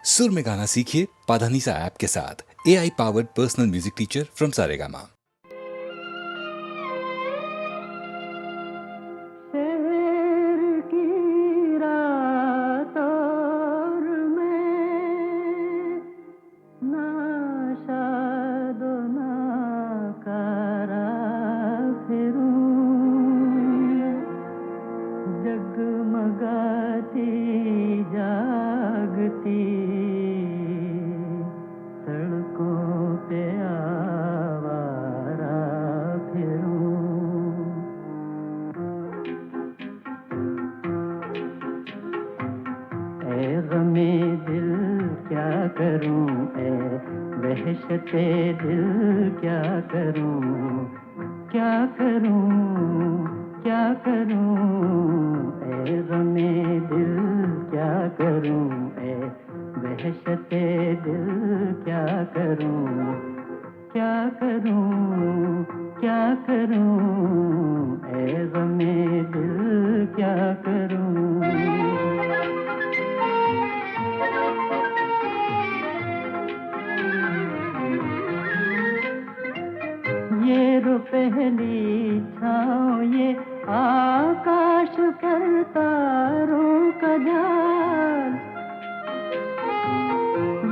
सुर में गाना सीखिए पाधानीसा ऐप के साथ। AI powered personal music teacher from Saregama. जगमगाती जागती सड़कों पे आवारा फिरूं। ऐ गमे दिल क्या करूं, ऐ वहशते दिल क्या करूं, क्या करूं क्या करूं। ऐ गमे दिल क्या करूं, ऐ वहशते दिल क्या करूं, क्या करूं क्या करूं। ऐ गमे दिल क्या करूं। ये रो पहली छाँव, ये आकाश पर तारों का जाल।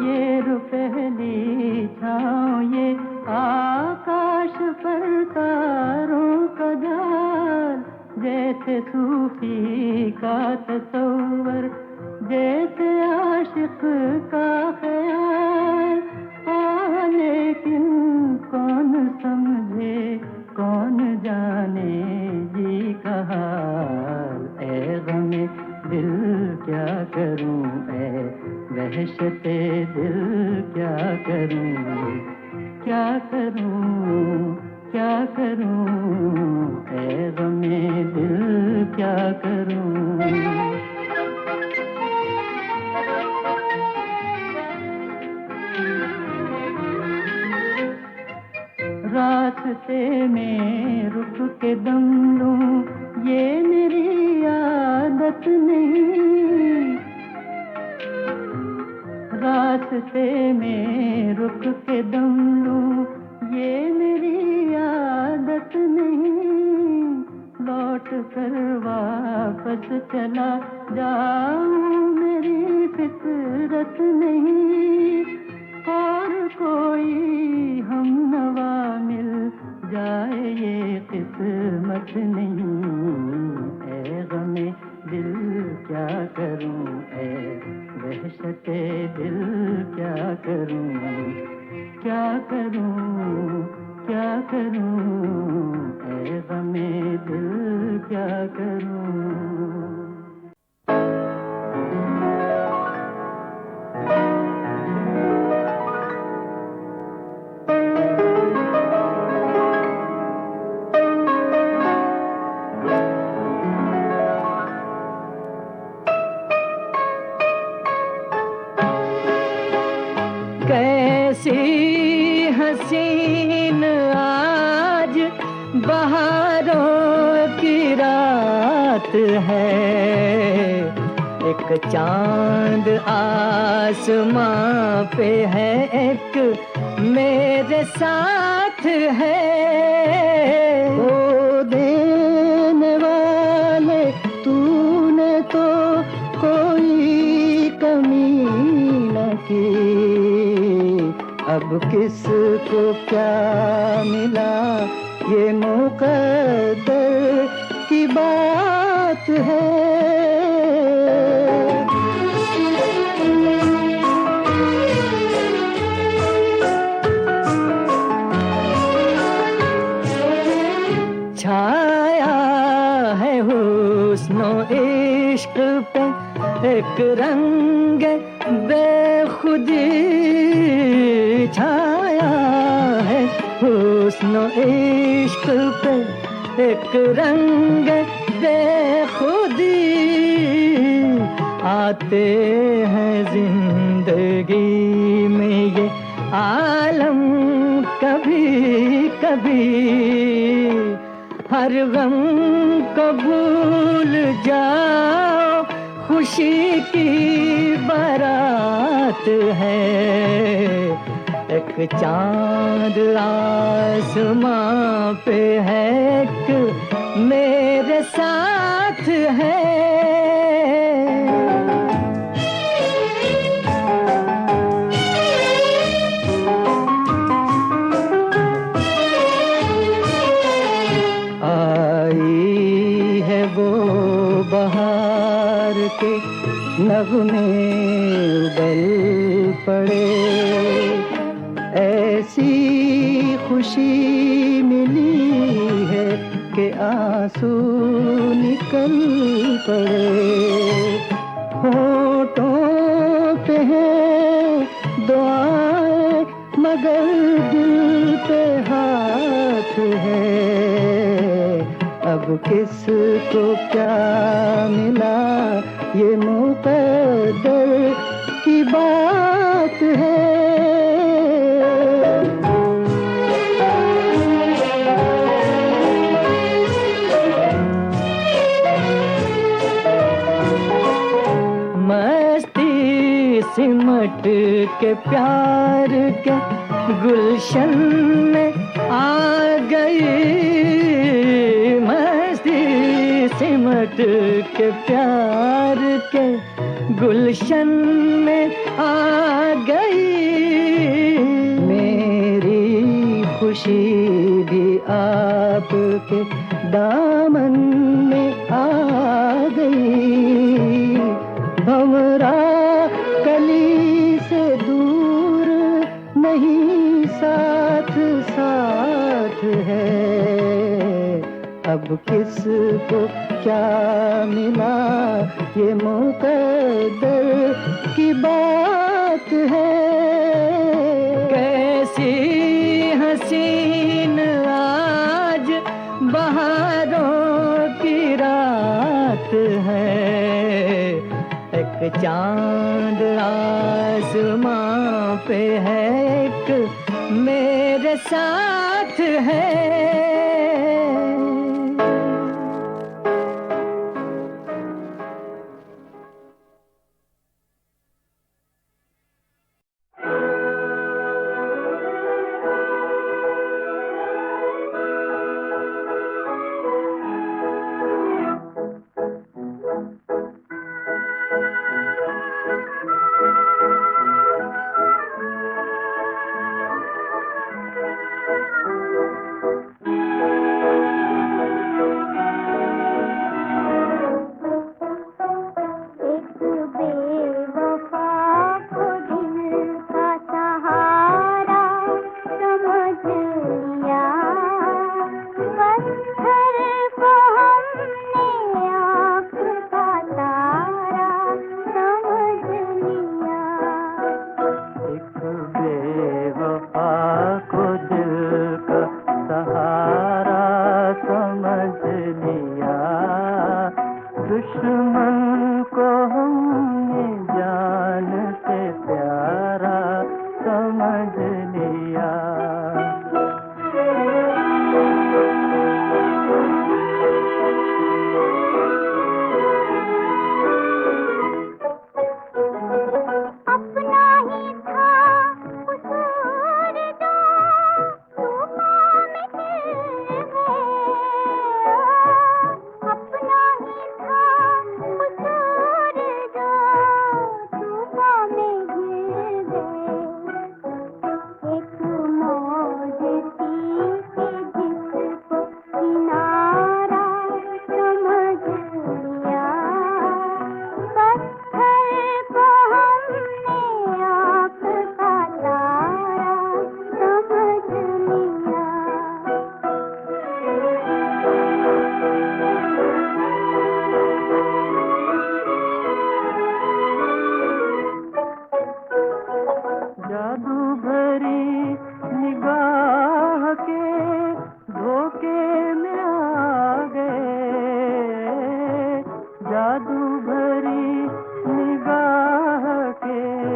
ये रो पहली छाँव, ये आकाश पर तारों का जाल। जैसे सूफी का तसव्वुर, जैसे आशिक का ख्याल। लेकिन कौन समझे कौन जाने जी का हाल। ऐ गमे दिल क्या करूं, ऐ वहशते दिल क्या करूं, क्या करूं क्या करूं। ऐ गमे दिल क्या करूं। रास्ते में रुक के दम लूं, ये मेरी आदत नहीं। रास्ते में रुक के दम लूं, ये मेरी आदत नहीं। लौट कर वापस चला जाऊं, मेरी फितरत नहीं। और कोई हम नवा मिल जाए ये किस्मत नहीं। ऐ गमे दिल क्या करूं, ऐ वहशते दिल क्या करूं, क्या करूं क्या करूं। ऐ गमे दिल क्या करूं। कैसी हसीन आज बहारों की रात है। एक चांद आसमां पे है, एक मेरे साथ है। ओ देने वाले तूने तो कोई कमी न की। अब किसको क्या मिला, ये मुकद्दर की बात है। छाया है हुस्नो इश्क पे एक रंग बेखुदी। छाया है हुस्नो इश्क पे एक रंग बेखुदी। आते हैं जिंदगी में ये आलम कभी कभी। हर गम को भूल जाओ, खुशी की बारात बात है, एक चांद आसमां पे है, एक मेरे साथ है। आई है वो बहार के नगमे उबल पड़े, ऐसी खुशी मिली है कि आंसू निकल पड़े। होठों पे है दुआएं मगर दिल पे हाथ है, अब किसको क्या मिला ये मुकद्दर की बात है। मस्ती सिमट के प्यार के गुलशन में आ गई, मस्ती सिमट के प्यार के गुलशन में आ गई। मेरी खुशी भी आपके दामन में आ गई। भंवरा कली से दूर नहीं, साथ साथ है, अब किसको क्या मिला ये मुकद्दर की बात है। कैसी हसीन आज बहारों की रात है, एक चांद आसमां पे है, एक मेरे साथ है। जादू भरी निगाह के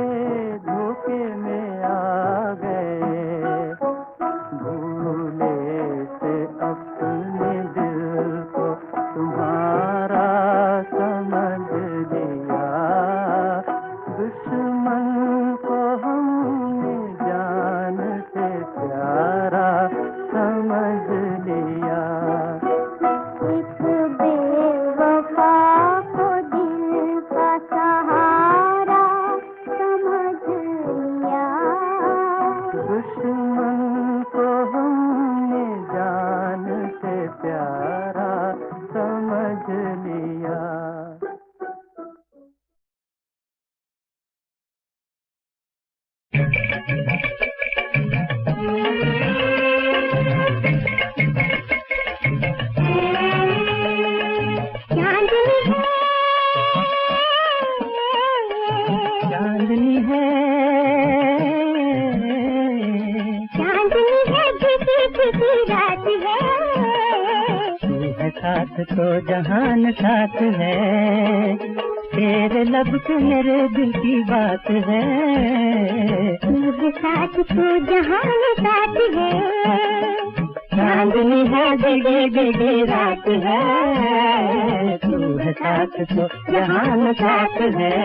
साथ तो जहान साथ है, तेरे लब पे मेरे दिल की बात है। मेरे साथ तो जहान साथ है, चांदनी है जगे जगे रात है, तू है साथ तो जहान साथ है।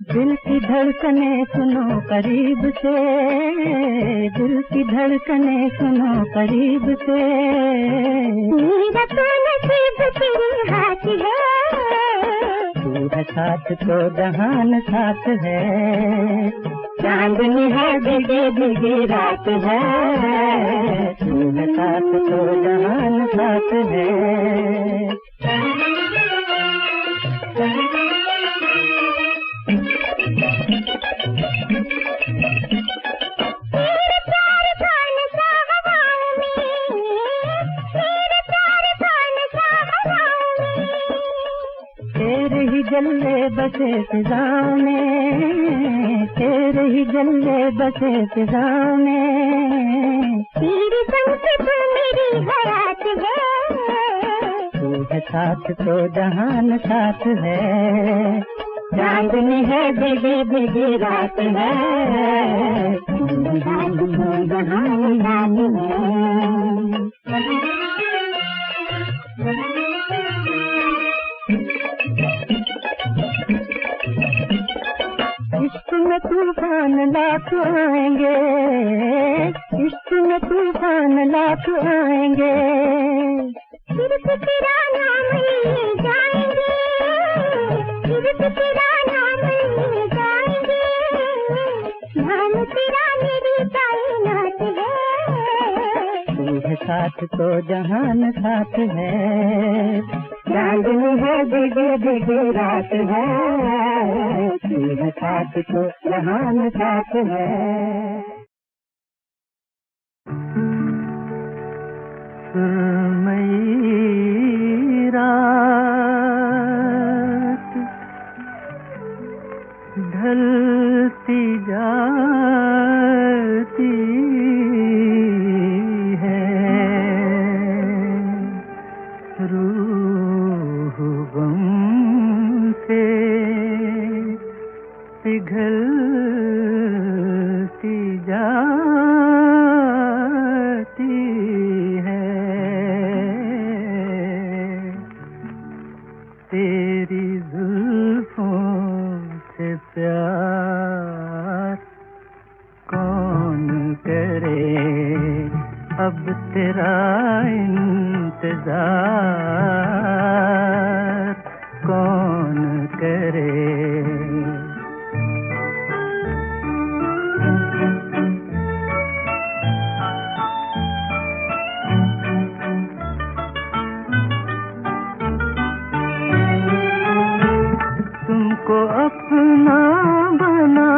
दिल की धड़कने सुनो करीब से, दिल की धड़कने सुनो करीब से, मेरा तो नसीब तेरे हाथ है, तू है साथ तो जहान साथ है। चांदनी है जगे जगे रात है, तू है साथ तो जहान साथ है। तेरे ही जल्ले बसे फिजाओं में, तेरे ही जल्ले बसे फिजाओं में, तेरे संग से तो मेरी हयात है, तू है साथ तो जहान साथ है। चांदनी है जगे जगे रात है, तू है साथ तो जहान साथ है। इश्क में तूफान लाख आएंगे, इश्क में तूफान लाख आएंगे, सिर्फ तेरा नाम लिए जाएंगे, सिर्फ तेरा नाम लिए जाएंगे, नाम तेरा मेरी कायनात है, तू है साथ तो जहान साथ है। चांदनी है जगे जगे रात है, तू है साथ तो जहान साथ है। सुरमई रात ढलती जाती है, रूह गम से पिघलती जाती है, तेरी जुल्फों से प्यार कौन करे, अब तेरा इंतजार कौन करे। तुमको अपना बना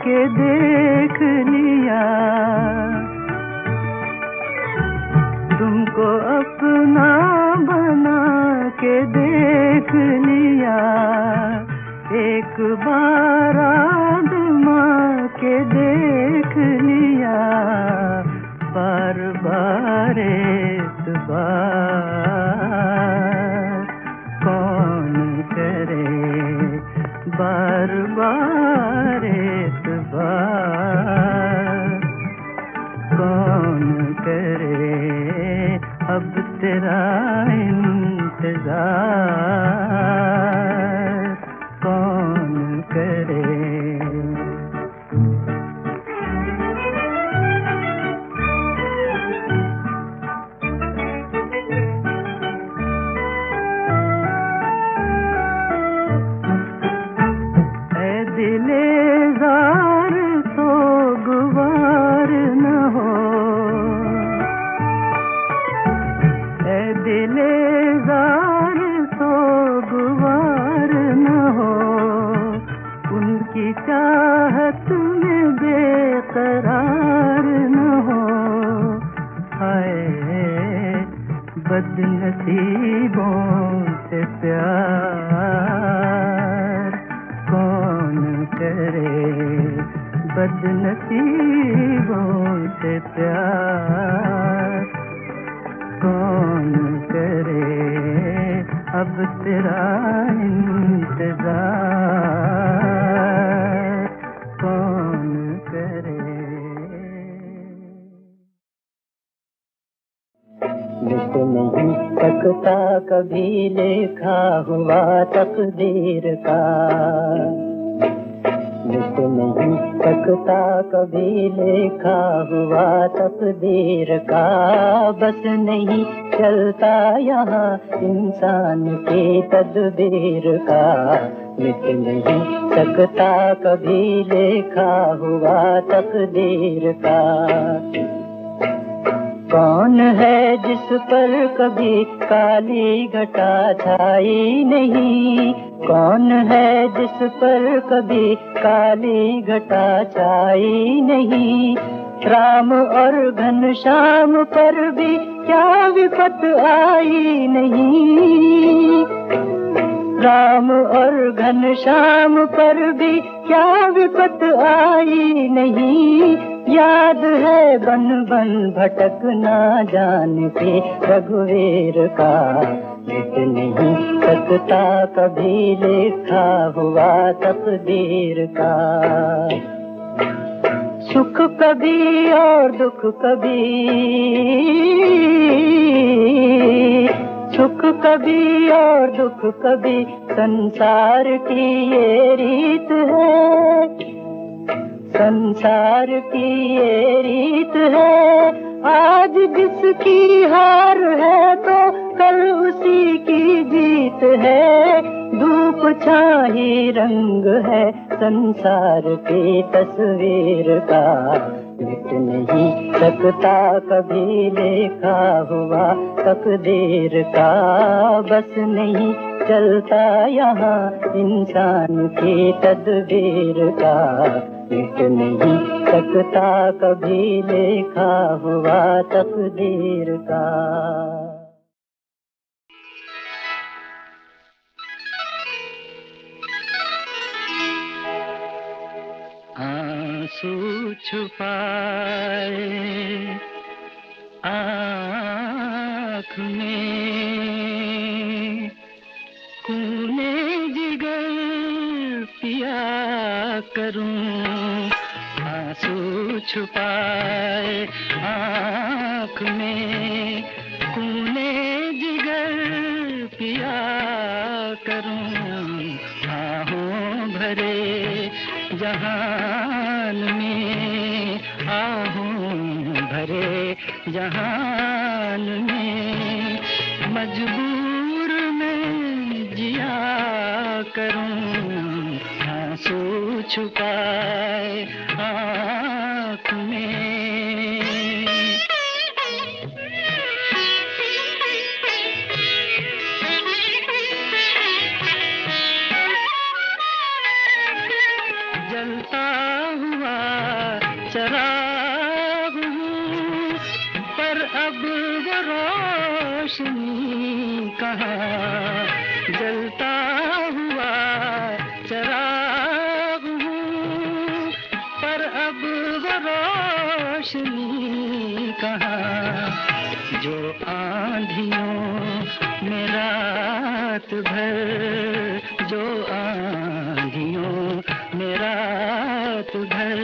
के देख लिया, तुमको अपना बना के देख लिया, एक बार आज़मा के देख लिया, बार बार एतबार कौन करे, बार बार एतबार कौन करे, अब तेरा इंतजार कौन करे। दिलेज़ार तो गुवार न हो, ऐ दिलेज़ार तो गुवार न हो, उनकी चाहत में बेकरार न हो, हाय बदनसीबों से प्यार कौन करे, बदनसीबों से प्यार कौन करे, अब तेरा इंतजार कौन करे। लिख नहीं सकता कभी लिखा हुआ तकदीर का, लिख नहीं सकता कभी लिखा हुआ तकदीर का, बस नहीं चलता यहाँ इंसान की तदबीर का। लिख नहीं सकता कभी लिखा हुआ तकदीर का। कौन है जिस पर कभी काली घटा छाई नहीं, कौन है जिस पर कभी काली घटा छाई नहीं, राम और घनश्याम पर भी क्या विपत आई नहीं, राम और घनश्याम पर भी क्या विपत आई नहीं। याद है बन बन भटकना जान के रघुवीर का, लिख नहीं सकता कभी लिखा हुआ तकदीर का। सुख कभी और दुख कभी, सुख कभी और दुख कभी, संसार की ये रीत है, संसार की ये रीत है। आज जिसकी हार है तो कल उसी की जीत है, धूप छाई रंग है संसार की तस्वीर का। मिट नहीं सकता कभी लिखा हुआ तकदीर का, बस नहीं चलता यहाँ इंसान की तदबीर का। मिट नहीं सकता कभी लिखा हुआ तकदीर का। आंसू छुपाए आँख में, खूने जिगर पिया करूं। आंसू छुपाए आँख में, खूने जिगर पिया करूं। आहों भरे जहान में, आहों भरे जहान में, मजबूर मैं जिया करूं। आंसू छुपाए आँख में। जलता हुआ चराग हूँ, पर अब वो रोशनी कहाँ। जलता हुआ चराग हूँ, पर अब वो रोशनी कहाँ। जो आंधियों में रात भर, जो आंधियों में रात भर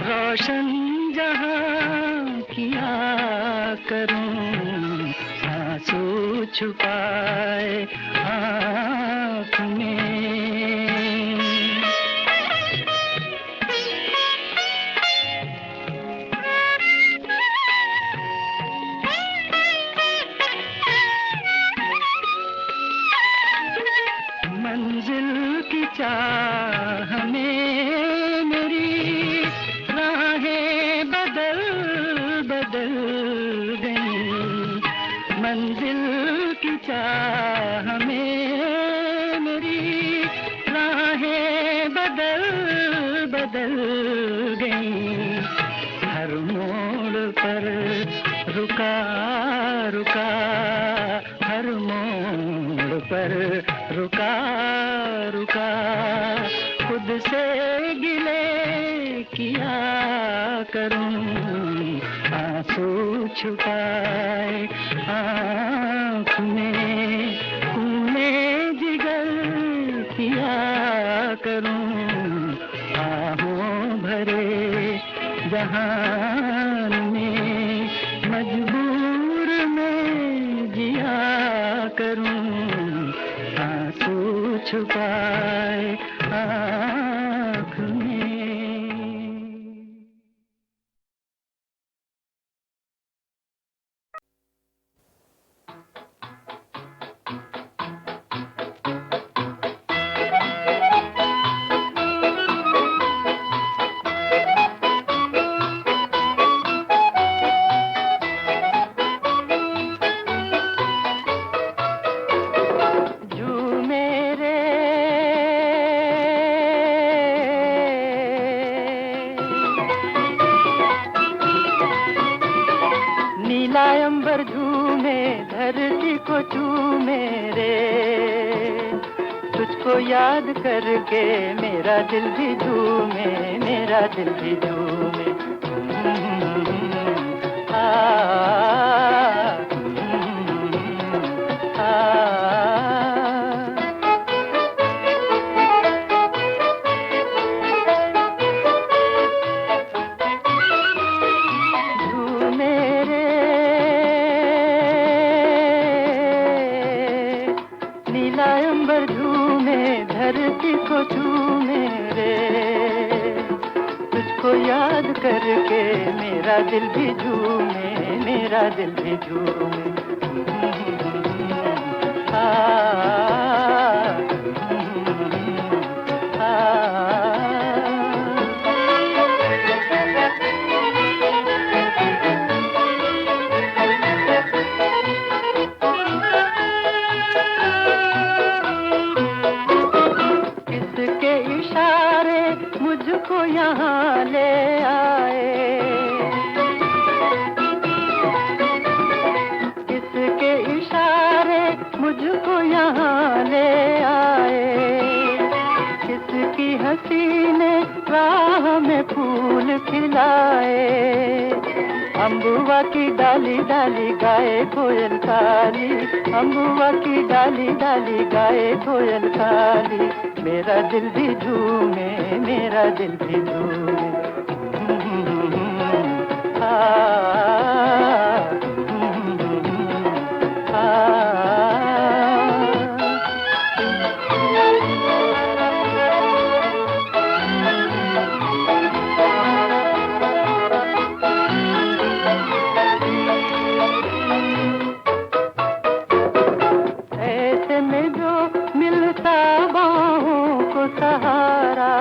रोशन जहां किया करूं। आंसू छुपाए आँख में। मंजिल की चाह में मेरी राहें बदल बदल गई। मंजिल की चाह में मेरी राहें बदल बदल गई। हर मोड़ पर रुका रुका से गिले किया करूं, आंसू छुपाए आँख में खूने जिगर किया करूं, आहों भरे जहान में मजबूर में जिया करूं, आंसू छुपाए आँख में। अंबर झूमे धरती को चूमे रे, तुझको याद करके मेरा दिल भी झूमे, मेरा दिल भी झूमे। याद करके मेरा दिल भी झूमे, मेरा दिल भी झूमे। किसके इशारे मुझको यहाँ ले आए, किसके इशारे मुझको यहाँ ले आए, किसकी हंसी ने राह में फूल खिलाए। अम्बुआ की डाली डाली गाए कोयल काली, अम्बुआ की डाली डाली गाए कोयल काली, मेरा दिल भी झूमे, मेरा दिल भी झूमे। ऐसे में जो मिलता बाहों को सहारा,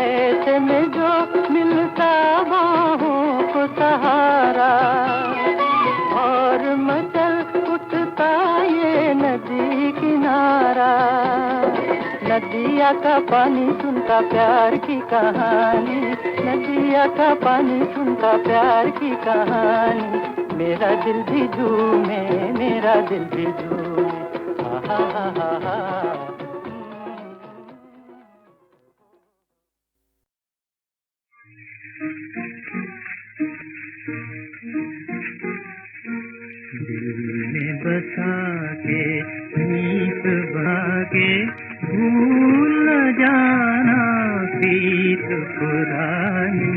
ऐसे में जो मिलता बाहों को सहारा, और मचल उठता ये नदी किनारा। नदिया का पानी सुनता प्यार की कहानी, नदिया का पानी सुनता प्यार की कहानी, मेरा दिल भी झूमे, मेरा दिल भी झूमे। हा हा हा हा। दिल में बसा के नीत भागे, भूल न जाना प्रीत पुरानी,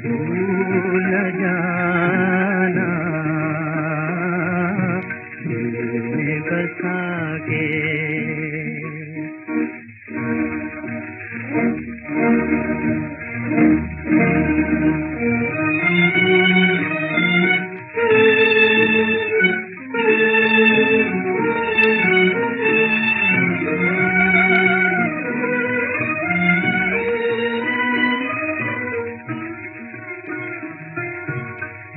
भूल न जाना। दिल में बसा के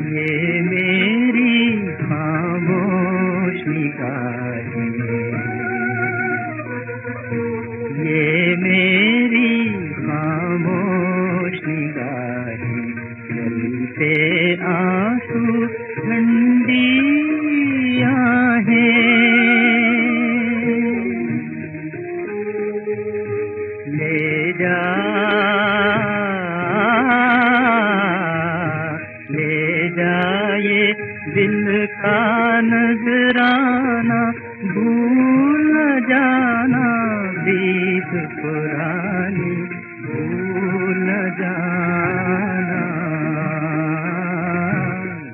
ये मेरी खामोश निगाहें, दिल का नजराना भूल न जाना, बीत पुरानी भूल न जाना,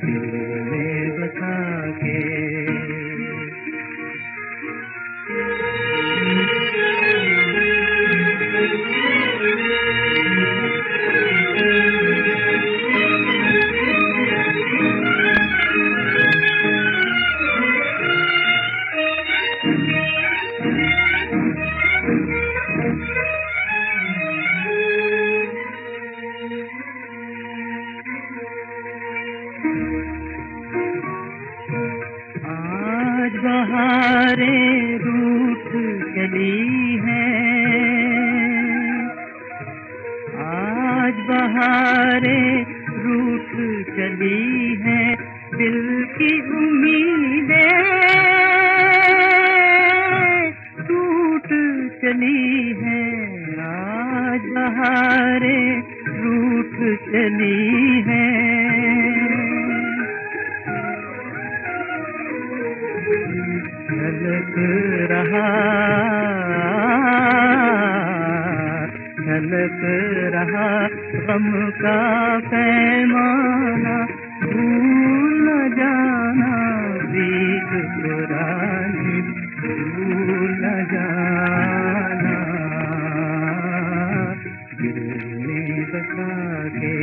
दिल में बसा के। आज बहारें रूठ चली हैं, आज बहारें रूठ चली हैं, दिल की उम्मीदें टूट चली हैं। आज बहारें रूठ चली हैं, झलक रहा गम का पैमाना, भूल न जाना, बीत पुरानी भूल न जाना, दिल में बसा के।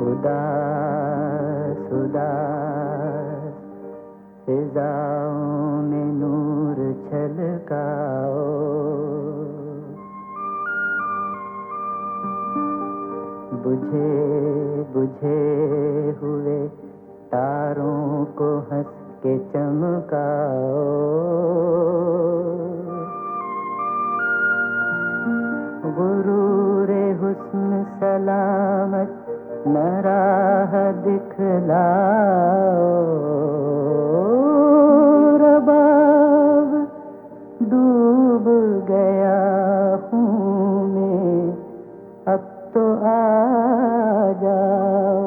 उदास उदास फिजाओं में नूर छलकाओ, बुझे बुझे हुए तारों को हंस के चमकाओ, गुरूरे हुस्न सलामत न राह दिखलाओ, रबाब डूब गया हूँ मैं, अब तो आ जाओ।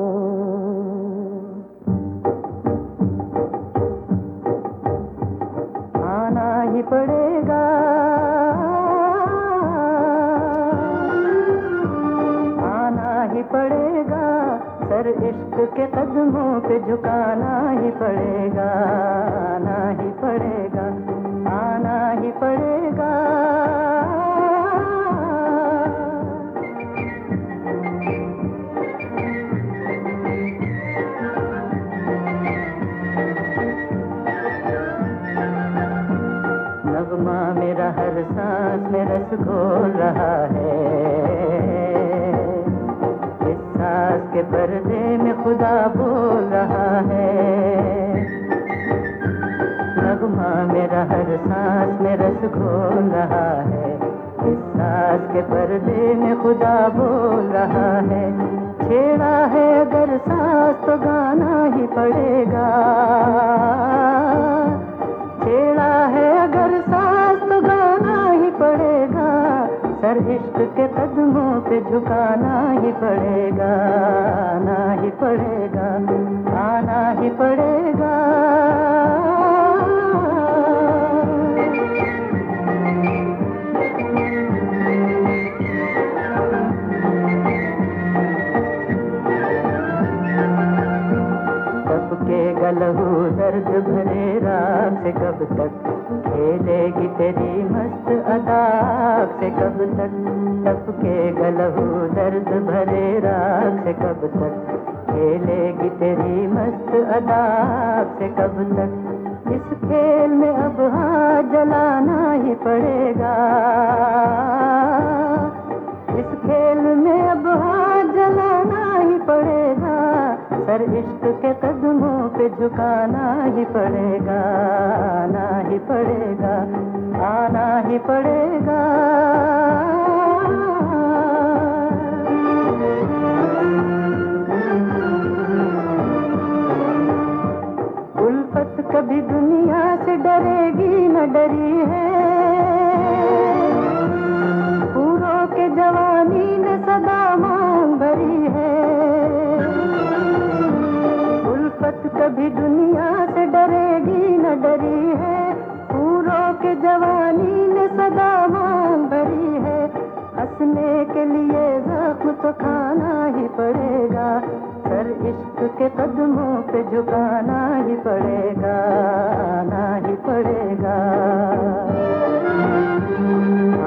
आना ही पड़ेगा, आना ही पड़ेगा, सर इश्क के कदमों पे झुकाना ही पड़ेगा, आना ही पड़ेगा, आना ही पड़ेगा। नगमा मेरा हर सांस में रस घोल रहा है, सांस के पर्दे में खुदा बोल रहा है। नगमा मेरा हर सांस में रस घोल रहा है, इस सांस के पर्दे में खुदा बोल रहा है। छेड़ा है अगर सांस तो गाना ही पड़ेगा, छेड़ा है अगर सांस तो गाना ही पड़ेगा, सर इश्क के कदमों पे झुकाना ही पड़ेगा, आना ही पड़ेगा, आना ही पड़ेगा। कब के गलहू दर्द भरे रात से कब तक खेलेगी तेरी मस्त अदा से, कब तक तप के गलहू दर्द भरे रात से, कब तक खेलेगी तेरी मस्त अदा से, कब तक इस खेल में अब हाथ जलाना ही पड़ेगा, इस खेल में अब हाथ जलाना ही पड़ेगा, सर इश्क के कदमों पे झुकाना ही पड़ेगा, आना ही पड़ेगा, आना ही पड़ेगा। उल्फत कभी दुनिया से डरेगी न डरी है, पूरों के जवान भरी है। उल्फत कभी दुनिया से डरेगी न डरी है, पूरों के जवानी ने सदा मांग भरी है। हंसने के लिए जख्म तो खाना ही पड़ेगा, सर इश्क के कदमों पे झुकाना ही पड़ेगा, आना ही पड़ेगा,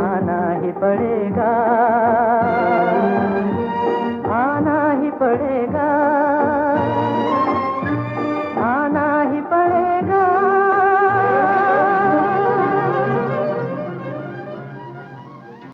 आना ही पड़ेगा।